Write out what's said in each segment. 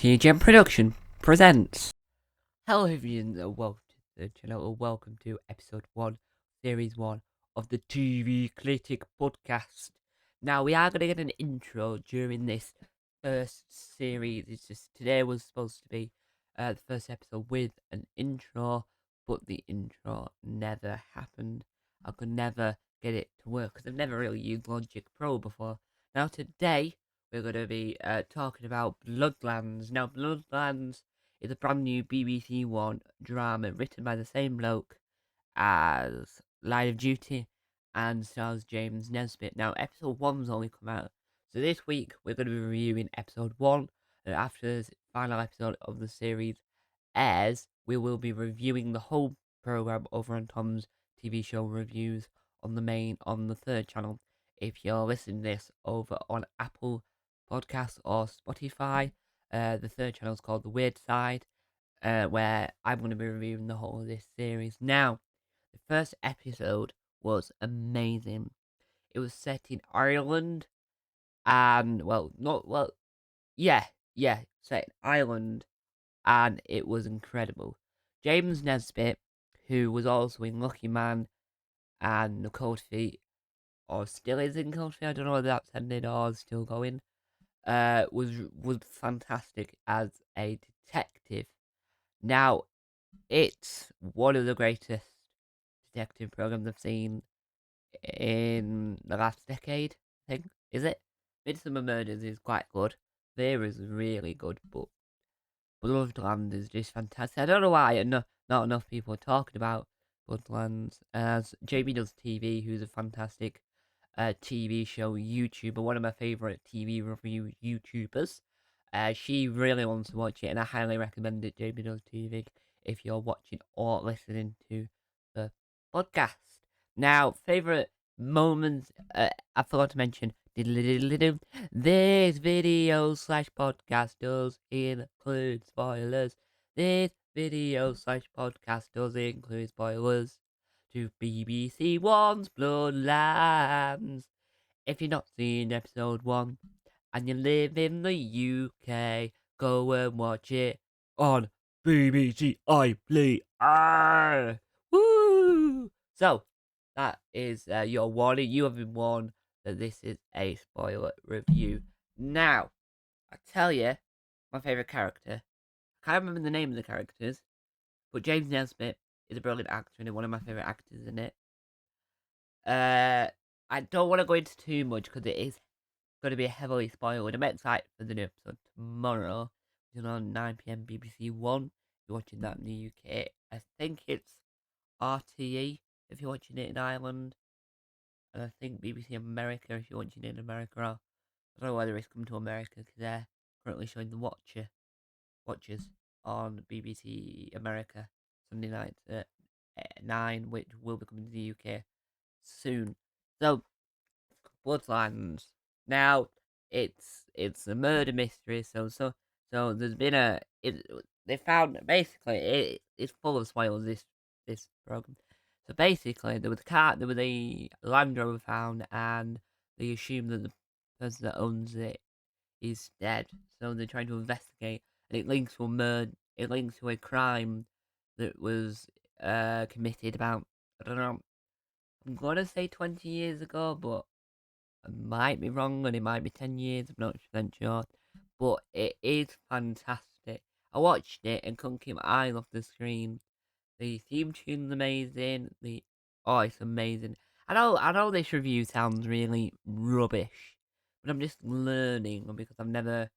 TGM Production presents. Hello everyone, welcome to the channel, welcome to episode 1, series 1 of the TV Critic podcast. Now we are going to get an intro during this first series. It's just today was supposed to be the first episode with an intro, but the intro never happened. I could never get it to work because I've never really used Logic Pro before. Now today we're going to be talking about Bloodlands. Now Bloodlands is a brand new BBC One drama written by the same bloke as Line of Duty and stars James Nesbitt. Now, episode 1's only come out, so this week we're going to be reviewing episode 1, and after the final episode of the series airs, we will be reviewing the whole program over on Tom's TV show reviews on the third channel. If you're listening to this over on Apple Podcasts or Spotify, the third channel is called The Weird Side, where I'm going to be reviewing the whole of this series. Now, the first episode was amazing. It was set in Ireland, and set in Ireland, and it was incredible. James Nesbitt, who was also in Lucky Man and Cold Feet, or still is in Cold Feet, I don't know whether that's ended or is still going, was fantastic as a detective. Now, it's one of the greatest detective programs I've seen in the last decade, I think. Is it? Midsummer Murders is quite good. There is really good, but Bloodlands is just fantastic. I don't know why not enough people are talking about Bloodlands. As JB Does TV, who's a fantastic TV show YouTuber, one of my favourite TV review YouTubers. She really wants to watch it, and I highly recommend it, JB Does TV, if you're watching or listening to the podcast. Now, favourite moments, I forgot to mention, this video/podcast does include spoilers. This video/podcast does include spoilers to BBC One's Bloodlands. If you've not seen episode 1 and you live in the UK, go and watch it on BBC iPlayer. Woo! So, that is your warning. You have been warned that this is a spoiler review. Now, I tell you, my favourite character. I can't remember the name of the characters, but James Nesbitt is a brilliant actor and one of my favourite actors in it. I don't want to go into too much because it is going to be heavily spoiled. I'm excited for the new episode tomorrow. It's on 9 p.m. BBC One. If you're watching that in the UK, I think it's RTE if you're watching it in Ireland, and I think BBC America if you're watching it in America. I don't know whether it's come to America because they're currently showing the Watchers on BBC America Sunday night at 9, which will be coming to the UK soon. So, Bloodlands. Now, it's a murder mystery. So there's been they found basically it's full of spoilers. This program. So basically, there was a Land Rover found, and they assume that the person that owns it is dead. So they're trying to investigate, and it links to a murder. It links to a crime that was committed about, I don't know. I'm gonna say 20 years ago, but I might be wrong, and it might be 10 years. I'm not sure, but it is fantastic. I watched it and couldn't keep my eyes off the screen. The theme tune's amazing. It's amazing. I know this review sounds really rubbish, but I'm just learning because I've never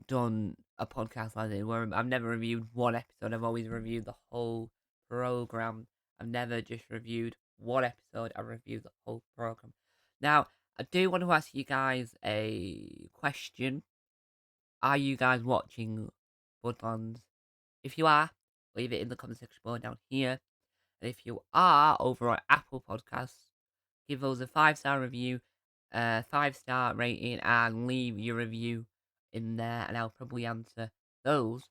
done a podcast like this where I've never reviewed one episode. I've always reviewed the whole program. I've never just reviewed one episode. I reviewed the whole program. Now, I do want to ask you guys a question. Are you guys watching Bloodlands? If you are, leave it in the comment section below down here. And if you are over on Apple Podcasts, give us a 5-star review, 5-star rating, and leave your review in there, and I'll probably answer those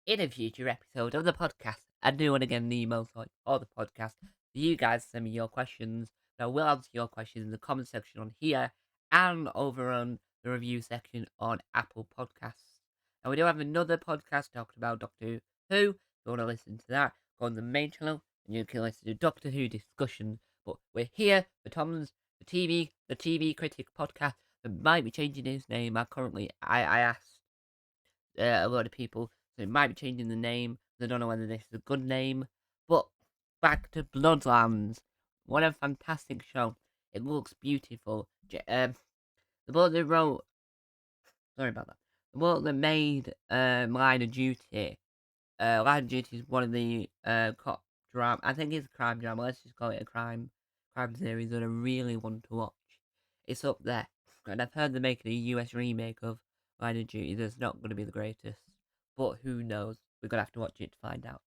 in a future episode of the podcast. I do want to get an email or the podcast for you guys to send me your questions. I will answer your questions in the comment section on here and over on the review section on Apple Podcasts. And we do have another podcast talking about Doctor Who. If you want to listen to that, go on the main channel and you can listen to Doctor Who discussion. But we're here for Tom's the TV Critic podcast. That might be changing his name. I asked a lot of people, so it might be changing the name. I don't know whether this is a good name. But back to Bloodlands. What a fantastic show. It looks beautiful. The book that wrote, sorry about that. The book that made Line of Duty. Line of Duty is one of the cop drama. I think it's a crime drama. Let's just call it a crime series that I really want to watch. It's up there, and I've heard they're making a US remake of Line of Duty. That's not going to be the greatest, but who knows? We're gonna have to watch it to find out.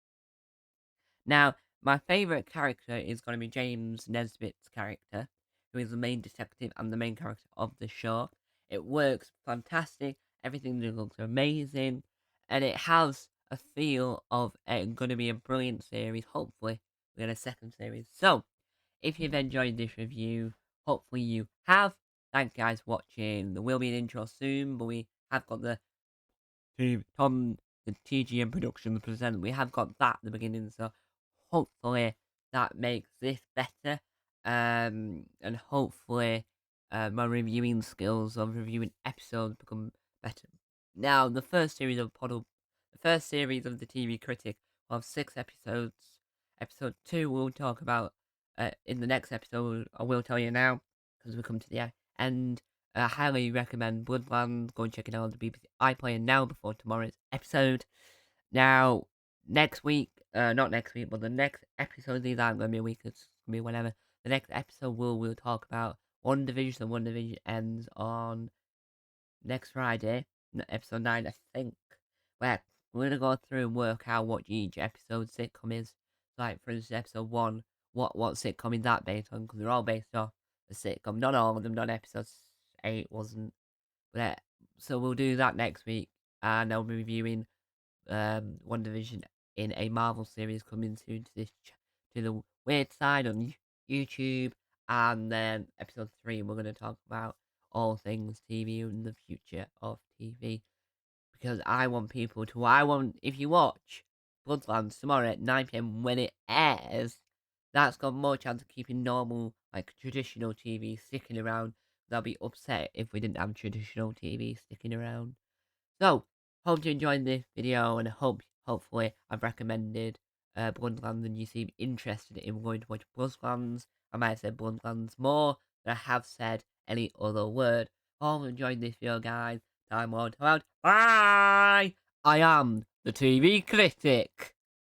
Now, my favourite character is going to be James Nesbitt's character, who is the main detective and the main character of the show. It works fantastic, everything looks amazing, and it has a feel of it going to be a brilliant series. Hopefully, we get a second series. So, if you've enjoyed this review, hopefully you have. Thanks, guys, for watching. There will be an intro soon, but we have got the Tom, the TGM Productions present. We have got that at the beginning, so hopefully that makes this better. And hopefully my reviewing skills of reviewing episodes become better. Now, the first series of the TV Critic will have 6 episodes. Episode 2 we'll talk about in the next episode. I will tell you now, because we come to the end. I highly recommend Bloodlands. Go and check it out on the BBC iPlayer now before tomorrow's episode. Now, next week, not next week, but the next episode, these aren't going to be a week, it's going to be whenever. The next episode, we'll talk about One Division, so One Division ends on next Friday, episode 9, I think. Where we're going to go through and work out what each episode sitcom is. Like, for instance, episode 1, what sitcom is that based on? Because they're all based off a sitcom. Not all of them, not episode 8 wasn't. But, so we'll do that next week. And I'll be reviewing One Division in a Marvel series coming soon to to the weird side on YouTube. And then episode 3, we're going to talk about all things TV and the future of TV. Because if you watch Bloodlands tomorrow at 9 PM when it airs, that's got more chance of keeping normal, like traditional TV sticking around. They'll be upset if we didn't have traditional TV sticking around. So, hope you enjoyed this video, and hopefully I've recommended Bloodlands and you seem interested in going to watch Bloodlands. I might have said Bloodlands more than I have said any other word. Hope you enjoyed this video, guys. Time on out. Bye! I am the TV Critic.